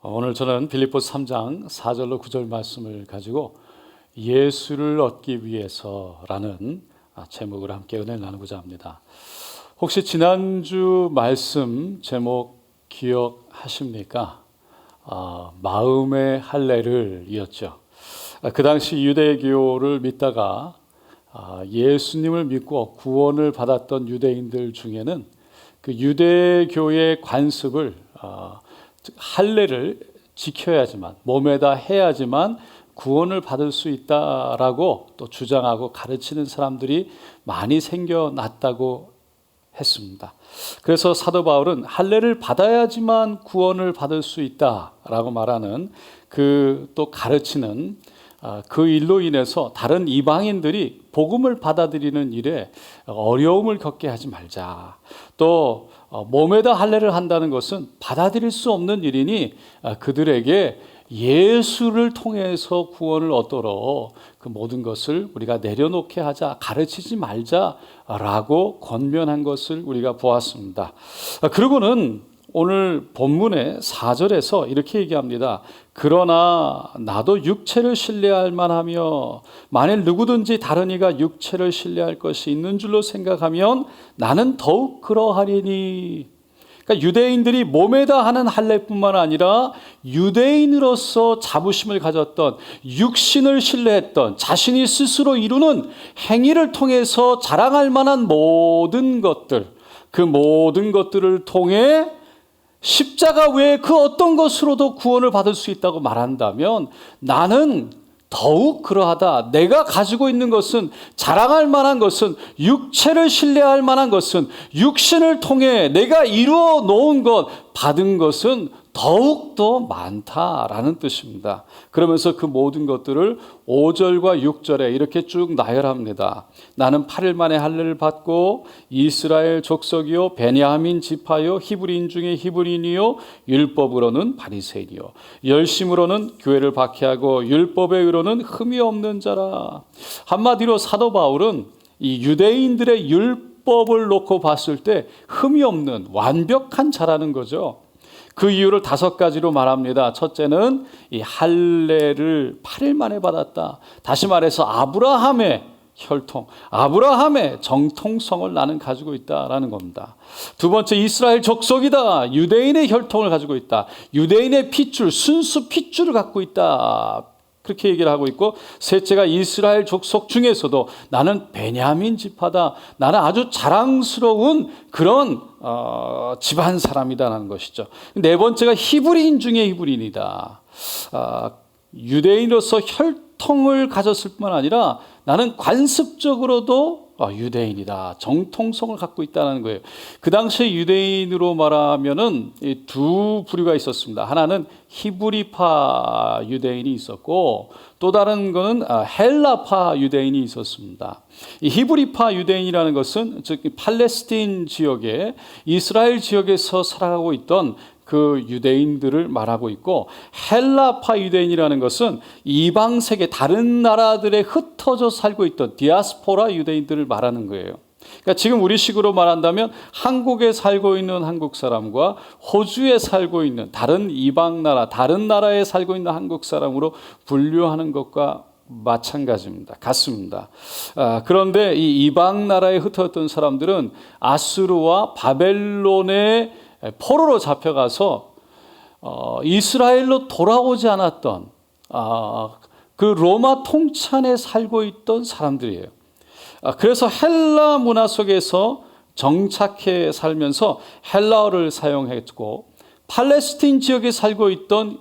오늘 저는 빌립보서 3장 4절로 9절 말씀을 가지고 예수를 얻기 위해서라는 제목을 함께 은혜를 나누고자 합니다. 혹시 지난주 말씀 제목 기억하십니까? 마음의 할례를 이었죠. 그 당시 유대교를 믿다가 예수님을 믿고 구원을 받았던 유대인들 중에는 그 유대교의 관습을 할례를 지켜야지만, 몸에다 해야지만 구원을 받을 수 있다라고 또 주장하고 가르치는 사람들이 많이 생겨났다고 했습니다. 그래서 사도 바울은 할례를 받아야지만 구원을 받을 수 있다라고 말하는 그 또 가르치는 그 일로 인해서 다른 이방인들이 복음을 받아들이는 일에 어려움을 겪게 하지 말자. 또 몸에다 할례를 한다는 것은 받아들일 수 없는 일이니 그들에게 예수를 통해서 구원을 얻도록 그 모든 것을 우리가 내려놓게 하자, 가르치지 말자라고 권면한 것을 우리가 보았습니다. 그리고는 오늘 본문의 4절에서 이렇게 얘기합니다. 그러나 나도 육체를 신뢰할 만하며 만일 누구든지 다른 이가 육체를 신뢰할 것이 있는 줄로 생각하면 나는 더욱 그러하리니. 그러니까 유대인들이 몸에다 하는 할례뿐만 아니라 유대인으로서 자부심을 가졌던, 육신을 신뢰했던, 자신이 스스로 이루는 행위를 통해서 자랑할 만한 모든 것들, 그 모든 것들을 통해 십자가 외에 그 어떤 것으로도 구원을 받을 수 있다고 말한다면 나는 더욱 그러하다. 내가 가지고 있는 것은, 자랑할 만한 것은, 육체를 신뢰할 만한 것은, 육신을 통해 내가 이루어 놓은 것, 받은 것은 더욱더 많다라는 뜻입니다. 그러면서 그 모든 것들을 5절과 6절에 이렇게 쭉 나열합니다. 나는 8일 만에 할례를 받고 이스라엘 족속이요 베냐민 지파요 히브리인 중에 히브리인이요 율법으로는 바리새인이요 열심으로는 교회를 박해하고 율법의 의로는 흠이 없는 자라. 한마디로 사도 바울은 이 유대인들의 율법을 놓고 봤을 때 흠이 없는 완벽한 자라는 거죠. 그 이유를 5가지로 말합니다. 첫째는 이 할례를 8일 만에 받았다. 다시 말해서 아브라함의 혈통, 아브라함의 정통성을 나는 가지고 있다라는 겁니다. 두 번째, 이스라엘 족속이다. 유대인의 혈통을 가지고 있다. 유대인의 핏줄, 순수 핏줄을 갖고 있다. 그렇게 얘기를 하고 있고, 셋째가 이스라엘 족속 중에서도 나는 베냐민 지파다. 나는 아주 자랑스러운 그런 집안 사람이다라는 것이죠. 네 번째가 히브리인 중에 히브리인이다. 유대인으로서 혈통을 가졌을 뿐만 아니라 나는 관습적으로도 유대인이다. 정통성을 갖고 있다는 거예요. 그 당시 유대인으로 말하면은 두 부류가 있었습니다. 하나는 히브리파 유대인이 있었고 또 다른 거는 헬라파 유대인이 있었습니다. 이 히브리파 유대인이라는 것은 즉 팔레스틴 지역에 이스라엘 지역에서 살아가고 있던 그 유대인들을 말하고 있고, 헬라파 유대인이라는 것은 이방 세계 다른 나라들에 흩어져 살고 있던 디아스포라 유대인들을 말하는 거예요. 그러니까 지금 우리식으로 말한다면 한국에 살고 있는 한국 사람과 호주에 살고 있는 다른 이방 나라, 다른 나라에 살고 있는 한국 사람으로 분류하는 것과 마찬가지입니다. 같습니다. 그런데 이 이방 나라에 흩어졌던 사람들은 아수르와 바벨론의 포로로 잡혀가서 이스라엘로 돌아오지 않았던 그 로마 통치안에 살고 있던 사람들이에요. 그래서 헬라 문화 속에서 정착해 살면서 헬라어를 사용했고, 팔레스틴 지역에 살고 있던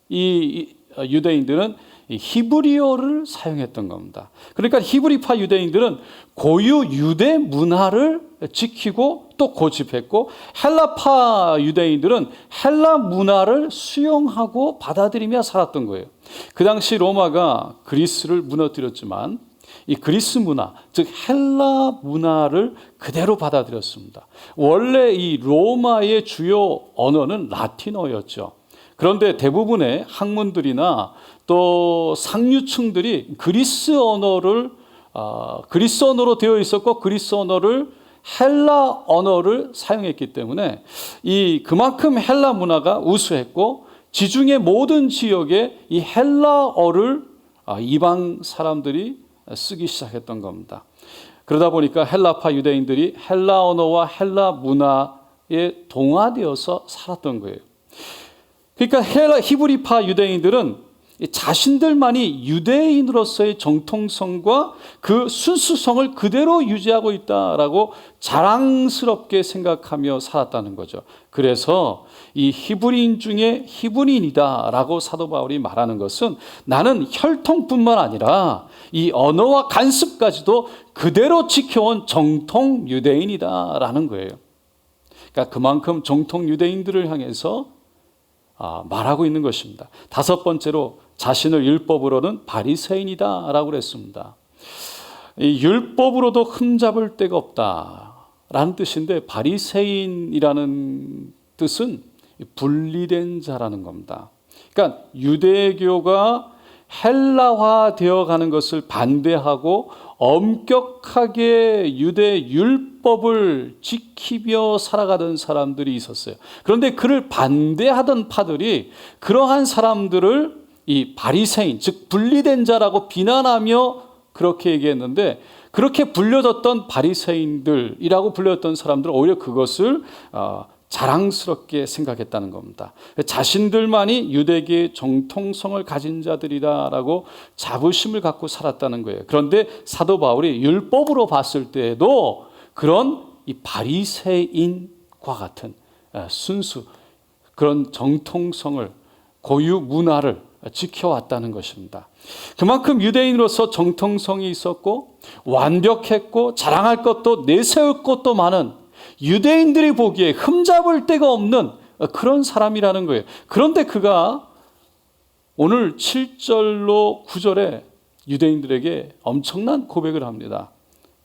이 유대인들은 히브리어를 사용했던 겁니다. 그러니까 히브리파 유대인들은 고유 유대 문화를 지키고 또 고집했고, 헬라파 유대인들은 헬라 문화를 수용하고 받아들이며 살았던 거예요. 그 당시 로마가 그리스를 무너뜨렸지만 이 그리스 문화, 즉 헬라 문화를 그대로 받아들였습니다. 원래 이 로마의 주요 언어는 라틴어였죠. 그런데 대부분의 학문들이나 또 상류층들이 그리스 언어로 되어 있었고, 그리스 언어를 헬라 언어를 사용했기 때문에 그만큼 헬라 문화가 우수했고 지중해 모든 지역에 이 헬라어를 이방 사람들이 쓰기 시작했던 겁니다. 그러다 보니까 헬라파 유대인들이 헬라 언어와 헬라 문화에 동화되어서 살았던 거예요. 그러니까 히브리파 유대인들은 자신들만이 유대인으로서의 정통성과 그 순수성을 그대로 유지하고 있다라고 자랑스럽게 생각하며 살았다는 거죠. 그래서 이 히브리인 중에 히브리인이다라고 사도 바울이 말하는 것은 나는 혈통뿐만 아니라 이 언어와 관습까지도 그대로 지켜온 정통 유대인이다라는 거예요. 그러니까 그만큼 정통 유대인들을 향해서 말하고 있는 것입니다. 다섯 번째로 자신을 율법으로는 바리새인이다라고 그랬습니다. 이 율법으로도 흠잡을 데가 없다라는 뜻인데 바리새인이라는 뜻은 분리된 자라는 겁니다. 그러니까 유대교가 헬라화되어 가는 것을 반대하고 엄격하게 유대 율법을 지키며 살아가던 사람들이 있었어요. 그런데 그를 반대하던 파들이 그러한 사람들을 이 바리새인, 즉 분리된 자라고 비난하며 그렇게 얘기했는데, 그렇게 불려졌던 바리새인들이라고 불렸던 사람들은 오히려 그것을 자랑스럽게 생각했다는 겁니다. 자신들만이 유대계의 정통성을 가진 자들이다라고 자부심을 갖고 살았다는 거예요. 그런데 사도 바울이 율법으로 봤을 때에도 그런 이 바리새인과 같은 순수, 그런 정통성을, 고유 문화를 지켜왔다는 것입니다. 그만큼 유대인으로서 정통성이 있었고 완벽했고 자랑할 것도 내세울 것도 많은, 유대인들이 보기에 흠잡을 데가 없는 그런 사람이라는 거예요. 그런데 그가 오늘 7절로 9절에 유대인들에게 엄청난 고백을 합니다.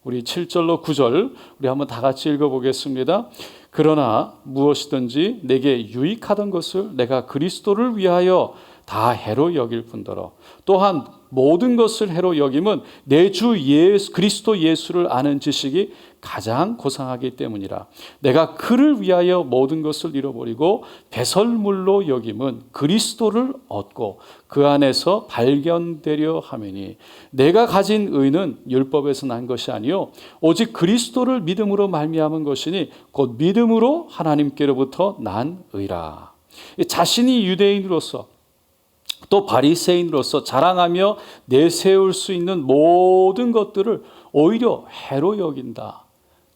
우리 7절로 9절 우리 한번 다 같이 읽어보겠습니다. 그러나 무엇이든지 내게 유익하던 것을 내가 그리스도를 위하여 다 해로 여길 뿐더러 또한 모든 것을 해로 여김은 내 주 그리스도 예수를 아는 지식이 가장 고상하기 때문이라. 내가 그를 위하여 모든 것을 잃어버리고 배설물로 여김은 그리스도를 얻고 그 안에서 발견되려 함이니 내가 가진 의는 율법에서 난 것이 아니요 오직 그리스도를 믿음으로 말미암은 것이니 곧 믿음으로 하나님께로부터 난 의라. 자신이 유대인으로서 또 바리새인으로서 자랑하며 내세울 수 있는 모든 것들을 오히려 해로 여긴다.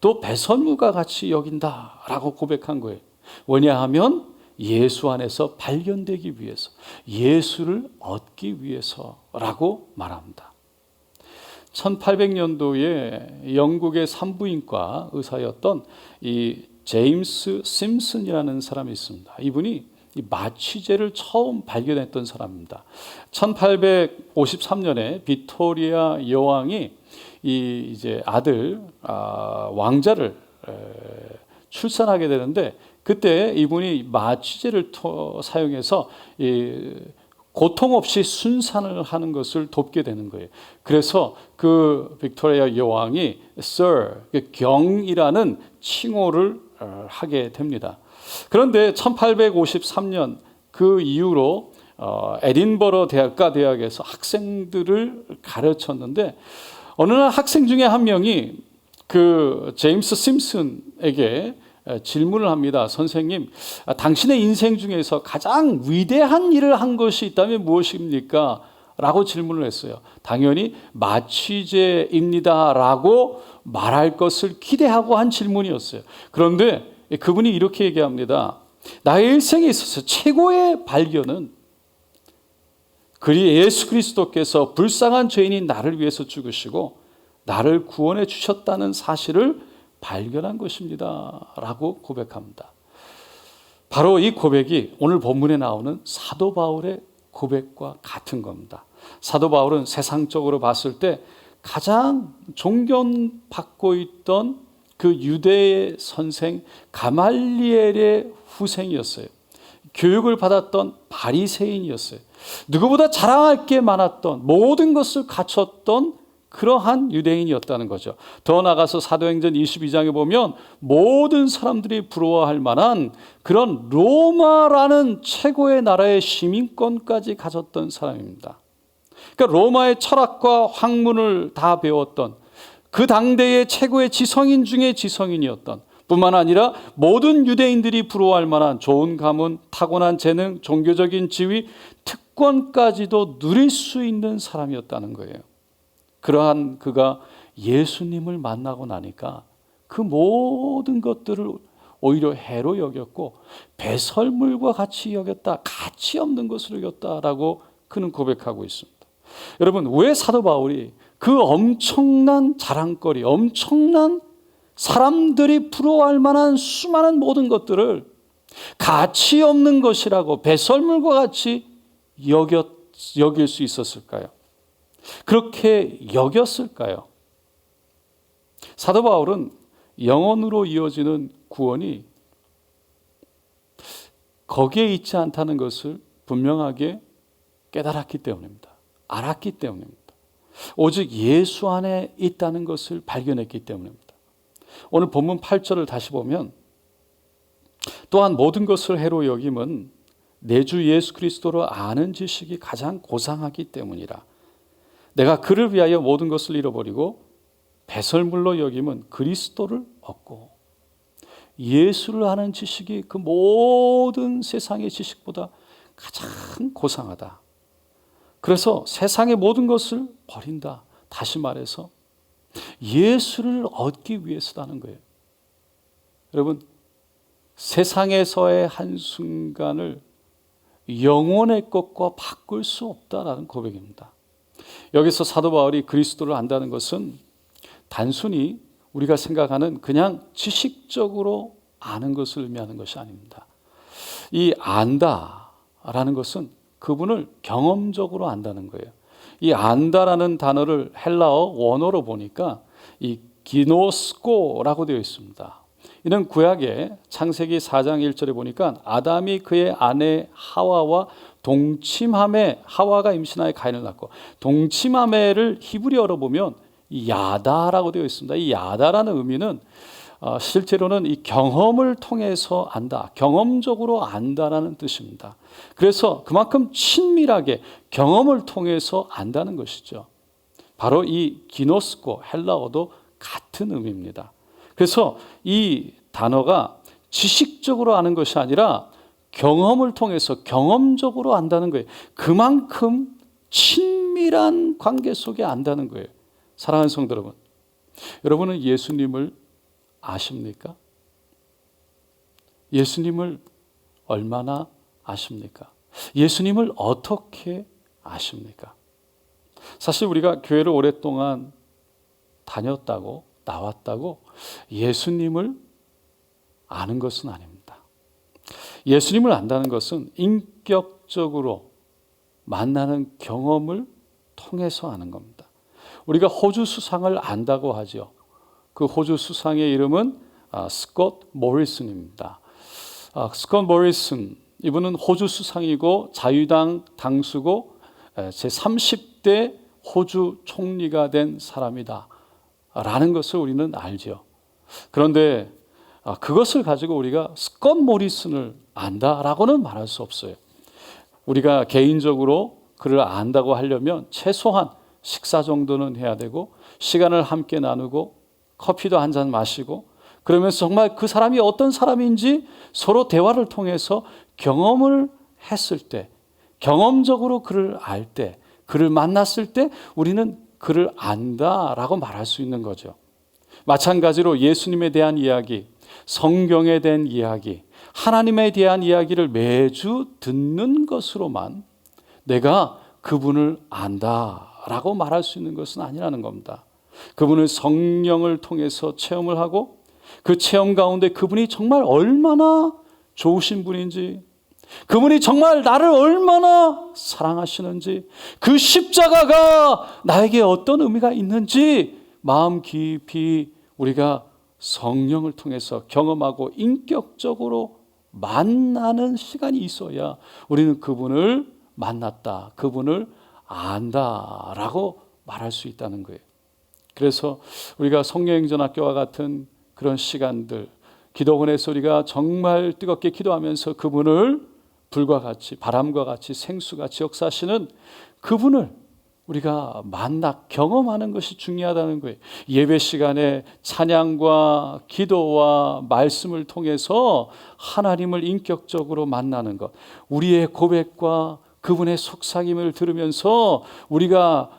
또 배설물과 같이 여긴다라고 고백한 거예요. 왜냐하면 예수 안에서 발견되기 위해서, 예수를 얻기 위해서라고 말합니다. 1800년도에 영국의 산부인과 의사였던 이 제임스 심슨이라는 사람이 있습니다. 이분이 이 마취제를 처음 발견했던 사람입니다. 1853년에 빅토리아 여왕이 이제 아들 왕자를 출산하게 되는데, 그때 이분이 마취제를 사용해서 고통 없이 순산을 하는 것을 돕게 되는 거예요. 그래서 그 빅토리아 여왕이 Sir, 경이라는 칭호를 하게 됩니다. 그런데 1853년 그 이후로 에딘버러 대학가 대학에서 학생들을 가르쳤는데, 어느 날 학생 중에 한 명이 그 제임스 심슨에게 질문을 합니다. 선생님, 당신의 인생 중에서 가장 위대한 일을 한 것이 있다면 무엇입니까? 라고 질문을 했어요. 당연히 마취제입니다 라고 말할 것을 기대하고 한 질문이었어요. 그런데 그분이 이렇게 얘기합니다. 나의 일생에 있어서 최고의 발견은 예수 그리스도께서 불쌍한 죄인인 나를 위해서 죽으시고 나를 구원해 주셨다는 사실을 발견한 것입니다 라고 고백합니다. 바로 이 고백이 오늘 본문에 나오는 사도 바울의 고백과 같은 겁니다. 사도 바울은 세상적으로 봤을 때 가장 존경받고 있던 그 유대의 선생 가말리엘의 후생이었어요. 교육을 받았던 바리새인이었어요. 누구보다 자랑할 게 많았던, 모든 것을 갖췄던 그러한 유대인이었다는 거죠. 더 나아가서 사도행전 22장에 보면 모든 사람들이 부러워할 만한 그런 로마라는 최고의 나라의 시민권까지 가졌던 사람입니다. 그러니까 로마의 철학과 학문을 다 배웠던 그 당대의 최고의 지성인 중에 지성인이었던, 뿐만 아니라 모든 유대인들이 부러워할 만한 좋은 가문, 타고난 재능, 종교적인 지위, 특권까지도 누릴 수 있는 사람이었다는 거예요. 그러한 그가 예수님을 만나고 나니까 그 모든 것들을 오히려 해로 여겼고 배설물과 같이 여겼다, 가치 없는 것으로 여겼다라고 그는 고백하고 있습니다. 여러분, 왜 사도 바울이 그 엄청난 자랑거리, 엄청난 사람들이 부러워할 만한 수많은 모든 것들을 가치 없는 것이라고 배설물과 같이 여길 수 있었을까요? 그렇게 여겼을까요? 사도 바울은 영원으로 이어지는 구원이 거기에 있지 않다는 것을 분명하게 깨달았기 때문입니다. 알았기 때문입니다. 오직 예수 안에 있다는 것을 발견했기 때문입니다. 오늘 본문 8절을 다시 보면, 또한 모든 것을 해로 여김은 내 주 예수 그리스도를 아는 지식이 가장 고상하기 때문이라. 내가 그를 위하여 모든 것을 잃어버리고 배설물로 여김은 그리스도를 얻고. 예수를 아는 지식이 그 모든 세상의 지식보다 가장 고상하다. 그래서 세상의 모든 것을 버린다. 다시 말해서 예수를 얻기 위해서라는 거예요. 여러분, 세상에서의 한순간을 영원의 것과 바꿀 수 없다라는 고백입니다. 여기서 사도 바울이 그리스도를 안다는 것은 단순히 우리가 생각하는 그냥 지식적으로 아는 것을 의미하는 것이 아닙니다. 이 안다라는 것은 그분을 경험적으로 안다는 거예요. 이 안다라는 단어를 헬라어 원어로 보니까 이 기노스코라고 되어 있습니다. 이는 구약의 창세기 4장 1절에 보니까 아담이 그의 아내 하와와 동침함에, 하와가 임신하여 가인을 낳고, 동침함에를 히브리어로 보면 이 야다라고 되어 있습니다. 이 야다라는 의미는 실제로는 이 경험을 통해서 안다, 경험적으로 안다라는 뜻입니다. 그래서 그만큼 친밀하게 경험을 통해서 안다는 것이죠. 바로 이 기노스코, 헬라어도 같은 의미입니다. 그래서 이 단어가 지식적으로 아는 것이 아니라 경험을 통해서 경험적으로 안다는 거예요. 그만큼 친밀한 관계 속에 안다는 거예요. 사랑하는 성도 여러분, 여러분은 예수님을 아십니까? 예수님을 얼마나 아십니까? 예수님을 어떻게 아십니까? 사실 우리가 교회를 오랫동안 다녔다고, 나왔다고 예수님을 아는 것은 아닙니다. 예수님을 안다는 것은 인격적으로 만나는 경험을 통해서 아는 겁니다. 우리가 호주 수상을 안다고 하죠. 그 호주 수상의 이름은 스콧 모리슨입니다. 스콧 모리슨, 이분은 호주 수상이고 자유당 당수고 제30대 호주 총리가 된 사람이다 라는 것을 우리는 알죠. 그런데 그것을 가지고 우리가 스콧 모리슨을 안다라고는 말할 수 없어요. 우리가 개인적으로 그를 안다고 하려면 최소한 식사 정도는 해야 되고, 시간을 함께 나누고 커피도 한 잔 마시고, 그러면서 정말 그 사람이 어떤 사람인지 서로 대화를 통해서 경험을 했을 때, 경험적으로 그를 알 때, 그를 만났을 때 우리는 그를 안다라고 말할 수 있는 거죠. 마찬가지로 예수님에 대한 이야기, 성경에 대한 이야기, 하나님에 대한 이야기를 매주 듣는 것으로만 내가 그분을 안다라고 말할 수 있는 것은 아니라는 겁니다. 그분을 성령을 통해서 체험을 하고, 그 체험 가운데 그분이 정말 얼마나 좋으신 분인지, 그분이 정말 나를 얼마나 사랑하시는지, 그 십자가가 나에게 어떤 의미가 있는지 마음 깊이 우리가 성령을 통해서 경험하고 인격적으로 만나는 시간이 있어야 우리는 그분을 만났다, 그분을 안다라고 말할 수 있다는 거예요. 그래서 우리가 성령행전학교와 같은 그런 시간들, 기도원에서 우리가 정말 뜨겁게 기도하면서 그분을 불과 같이, 바람과 같이, 생수같이 역사하시는 그분을 우리가 만나 경험하는 것이 중요하다는 거예요. 예배 시간에 찬양과 기도와 말씀을 통해서 하나님을 인격적으로 만나는 것, 우리의 고백과 그분의 속삭임을 들으면서 우리가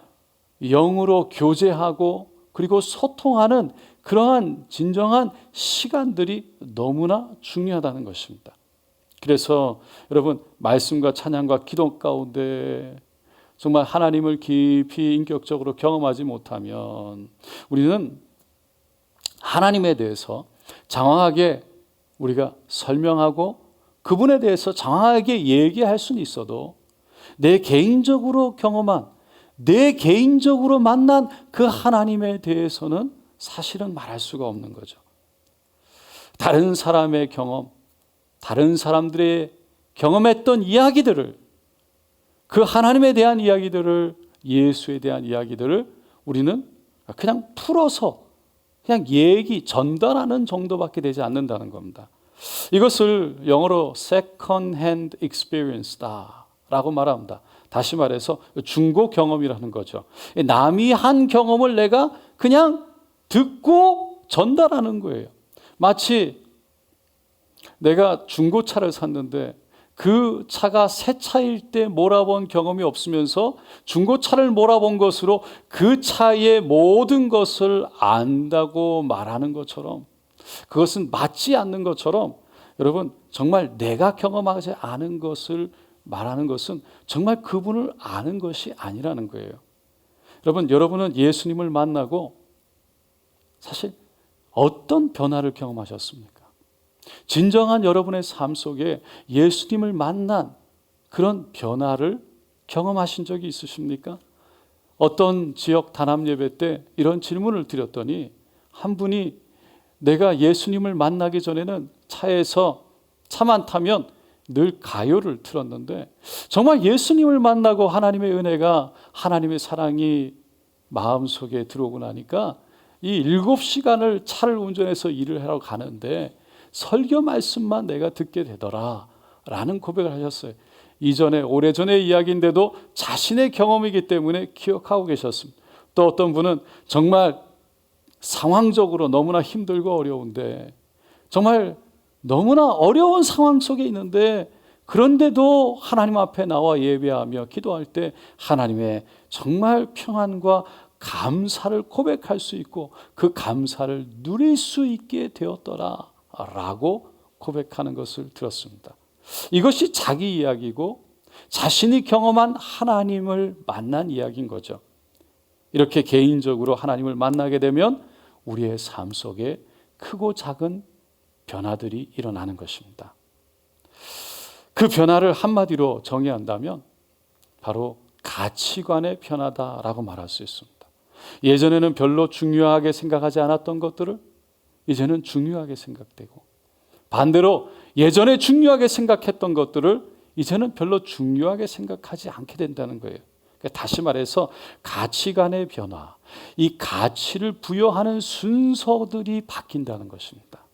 영으로 교제하고 그리고 소통하는 그러한 진정한 시간들이 너무나 중요하다는 것입니다. 그래서 여러분, 말씀과 찬양과 기도 가운데 정말 하나님을 깊이 인격적으로 경험하지 못하면 우리는 하나님에 대해서 장황하게 우리가 설명하고 그분에 대해서 장황하게 얘기할 수는 있어도 내 개인적으로 경험한, 내 개인적으로 만난 그 하나님에 대해서는 사실은 말할 수가 없는 거죠. 다른 사람의 경험, 다른 사람들의 경험했던 이야기들을, 그 하나님에 대한 이야기들을, 예수에 대한 이야기들을 우리는 그냥 풀어서 그냥 얘기, 전달하는 정도밖에 되지 않는다는 겁니다. 이것을 영어로 second hand experience다 라고 말합니다. 다시 말해서 중고 경험이라는 거죠. 남이 한 경험을 내가 그냥 듣고 전달하는 거예요. 마치 내가 중고차를 샀는데 그 차가 새 차일 때 몰아본 경험이 없으면서 중고차를 몰아본 것으로 그 차의 모든 것을 안다고 말하는 것처럼, 그것은 맞지 않는 것처럼, 여러분, 정말 내가 경험하지 않은 것을 말하는 것은 정말 그분을 아는 것이 아니라는 거예요. 여러분은 예수님을 만나고 사실 어떤 변화를 경험하셨습니까? 진정한 여러분의 삶 속에 예수님을 만난 그런 변화를 경험하신 적이 있으십니까? 어떤 지역 단합 예배 때 이런 질문을 드렸더니 한 분이 내가 예수님을 만나기 전에는 차만 타면 늘 가요를 틀었는데 정말 예수님을 만나고 하나님의 은혜가, 하나님의 사랑이 마음속에 들어오고 나니까 이 7시간을 차를 운전해서 일을 하러 가는데 설교 말씀만 내가 듣게 되더라 라는 고백을 하셨어요. 이전에, 오래전의 이야기인데도 자신의 경험이기 때문에 기억하고 계셨습니다. 또 어떤 분은 정말 상황적으로 너무나 힘들고 어려운데, 정말 너무나 어려운 상황 속에 있는데 그런데도 하나님 앞에 나와 예배하며 기도할 때 하나님의 정말 평안과 감사를 고백할 수 있고 그 감사를 누릴 수 있게 되었더라 라고 고백하는 것을 들었습니다. 이것이 자기 이야기고 자신이 경험한 하나님을 만난 이야기인 거죠. 이렇게 개인적으로 하나님을 만나게 되면 우리의 삶 속에 크고 작은 변화들이 일어나는 것입니다. 그 변화를 한마디로 정의한다면 바로 가치관의 변화다라고 말할 수 있습니다. 예전에는 별로 중요하게 생각하지 않았던 것들을 이제는 중요하게 생각되고, 반대로 예전에 중요하게 생각했던 것들을 이제는 별로 중요하게 생각하지 않게 된다는 거예요. 그러니까 다시 말해서 가치관의 변화, 이 가치를 부여하는 순서들이 바뀐다는 것입니다.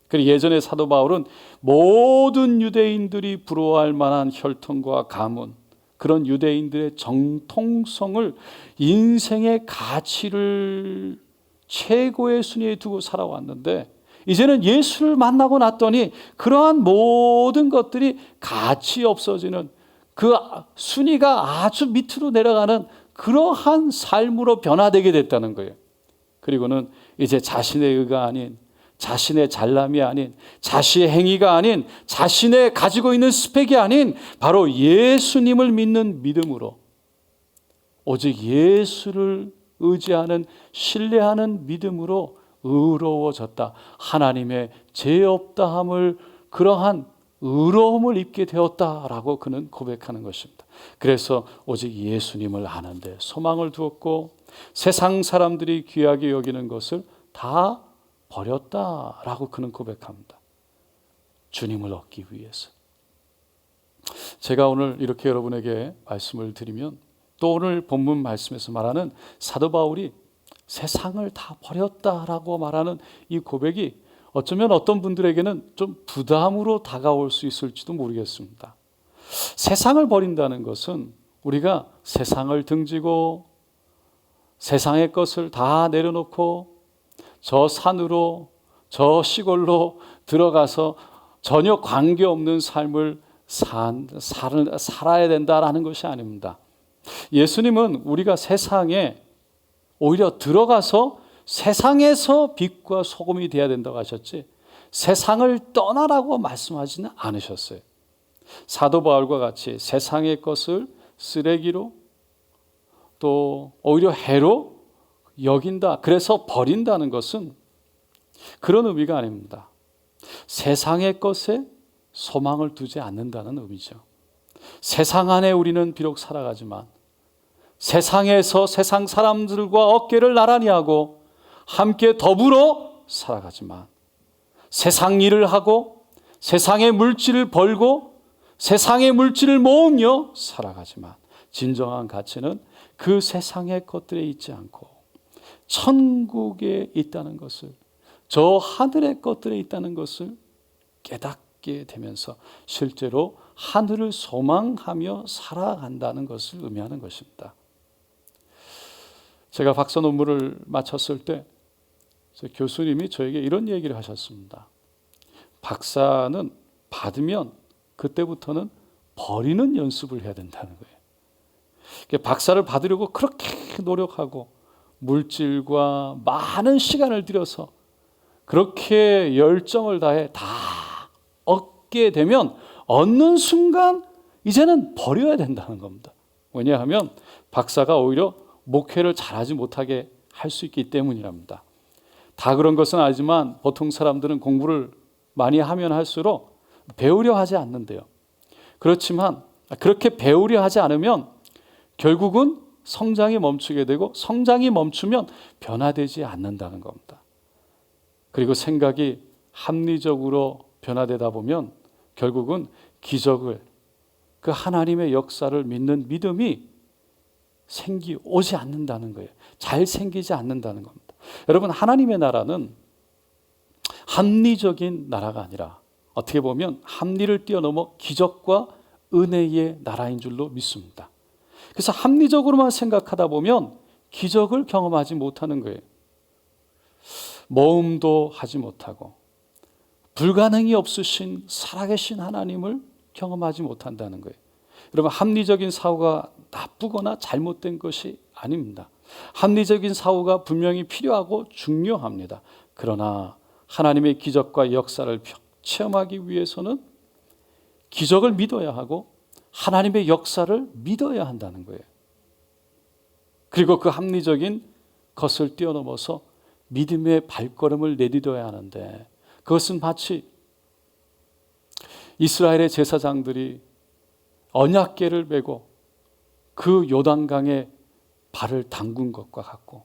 그리고 예전에 사도 바울은 모든 유대인들이 부러워할 만한 혈통과 가문, 그런 유대인들의 정통성을, 인생의 가치를 최고의 순위에 두고 살아왔는데 이제는 예수를 만나고 났더니 그러한 모든 것들이 가치 없어지는, 그 순위가 아주 밑으로 내려가는 그러한 삶으로 변화되게 됐다는 거예요. 그리고는 이제 자신의 의가 아닌, 자신의 잘남이 아닌, 자신의 행위가 아닌, 자신의 가지고 있는 스펙이 아닌 바로 예수님을 믿는 믿음으로, 오직 예수를 의지하는, 신뢰하는 믿음으로 의로워졌다. 하나님의 죄 없다함을, 그러한 의로움을 입게 되었다라고 그는 고백하는 것입니다. 그래서 오직 예수님을 아는데 소망을 두었고 세상 사람들이 귀하게 여기는 것을 다 버렸다라고 그는 고백합니다. 주님을 얻기 위해서. 제가 오늘 이렇게 여러분에게 말씀을 드리면 또 오늘 본문 말씀에서 말하는 사도 바울이 세상을 다 버렸다라고 말하는 이 고백이 어쩌면 어떤 분들에게는 좀 부담으로 다가올 수 있을지도 모르겠습니다. 세상을 버린다는 것은 우리가 세상을 등지고 세상의 것을 다 내려놓고 저 산으로 저 시골로 들어가서 전혀 관계없는 삶을 살아야 된다라는 것이 아닙니다. 예수님은 우리가 세상에 오히려 들어가서 세상에서 빛과 소금이 되어야 된다고 하셨지 세상을 떠나라고 말씀하지는 않으셨어요. 사도 바울과 같이 세상의 것을 쓰레기로 또 오히려 해로 여긴다. 그래서 버린다는 것은 그런 의미가 아닙니다. 세상의 것에 소망을 두지 않는다는 의미죠. 세상 안에 우리는 비록 살아가지만 세상에서 세상 사람들과 어깨를 나란히 하고 함께 더불어 살아가지만 세상 일을 하고 세상의 물질을 벌고 세상의 물질을 모으며 살아가지만 진정한 가치는 그 세상의 것들에 있지 않고 천국에 있다는 것을, 저 하늘의 것들에 있다는 것을 깨닫게 되면서 실제로 하늘을 소망하며 살아간다는 것을 의미하는 것입니다. 제가 박사 논문을 마쳤을 때 교수님이 저에게 이런 얘기를 하셨습니다. 박사는 받으면 그때부터는 버리는 연습을 해야 된다는 거예요. 박사를 받으려고 그렇게 노력하고 물질과 많은 시간을 들여서 그렇게 열정을 다해 다 얻게 되면 얻는 순간 이제는 버려야 된다는 겁니다. 왜냐하면 박사가 오히려 목회를 잘하지 못하게 할 수 있기 때문이랍니다. 다 그런 것은 아니지만 보통 사람들은 공부를 많이 하면 할수록 배우려 하지 않는데요. 그렇지만 그렇게 배우려 하지 않으면 결국은 성장이 멈추게 되고 성장이 멈추면 변화되지 않는다는 겁니다. 그리고 생각이 합리적으로 변화되다 보면 결국은 기적을, 그 하나님의 역사를 믿는 믿음이 오지 않는다는 거예요. 잘 생기지 않는다는 겁니다. 여러분, 하나님의 나라는 합리적인 나라가 아니라 어떻게 보면 합리를 뛰어넘어 기적과 은혜의 나라인 줄로 믿습니다. 그래서 합리적으로만 생각하다 보면 기적을 경험하지 못하는 거예요. 모험도 하지 못하고 불가능이 없으신 살아계신 하나님을 경험하지 못한다는 거예요. 여러분, 합리적인 사고가 나쁘거나 잘못된 것이 아닙니다. 합리적인 사고가 분명히 필요하고 중요합니다. 그러나 하나님의 기적과 역사를 체험하기 위해서는 기적을 믿어야 하고 하나님의 역사를 믿어야 한다는 거예요. 그리고 그 합리적인 것을 뛰어넘어서 믿음의 발걸음을 내딛어야 하는데, 그것은 마치 이스라엘의 제사장들이 언약궤를 메고 그 요단강에 발을 담근 것과 같고,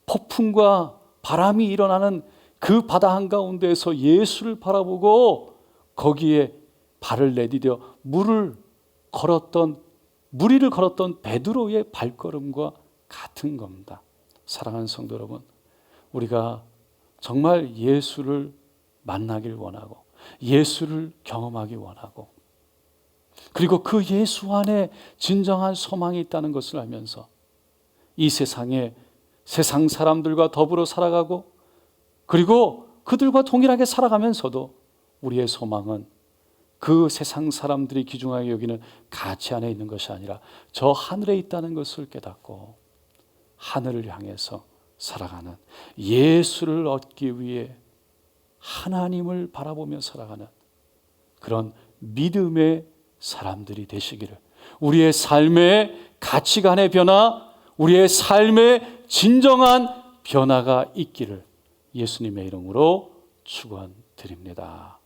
폭풍과 바람이 일어나는 그 바다 한가운데에서 예수를 바라보고 거기에 발을 내디뎌 무리를 걸었던 베드로의 발걸음과 같은 겁니다. 사랑하는 성도 여러분, 우리가 정말 예수를 만나길 원하고 예수를 경험하기 원하고, 그리고 그 예수 안에 진정한 소망이 있다는 것을 알면서 이 세상에 세상 사람들과 더불어 살아가고, 그리고 그들과 동일하게 살아가면서도 우리의 소망은 그 세상 사람들이 귀중하게 여기는 가치 안에 있는 것이 아니라 저 하늘에 있다는 것을 깨닫고 하늘을 향해서 살아가는, 예수를 얻기 위해 하나님을 바라보며 살아가는 그런 믿음의 사람들이 되시기를, 우리의 삶의 가치관의 변화, 우리의 삶의 진정한 변화가 있기를 예수님의 이름으로 축원드립니다.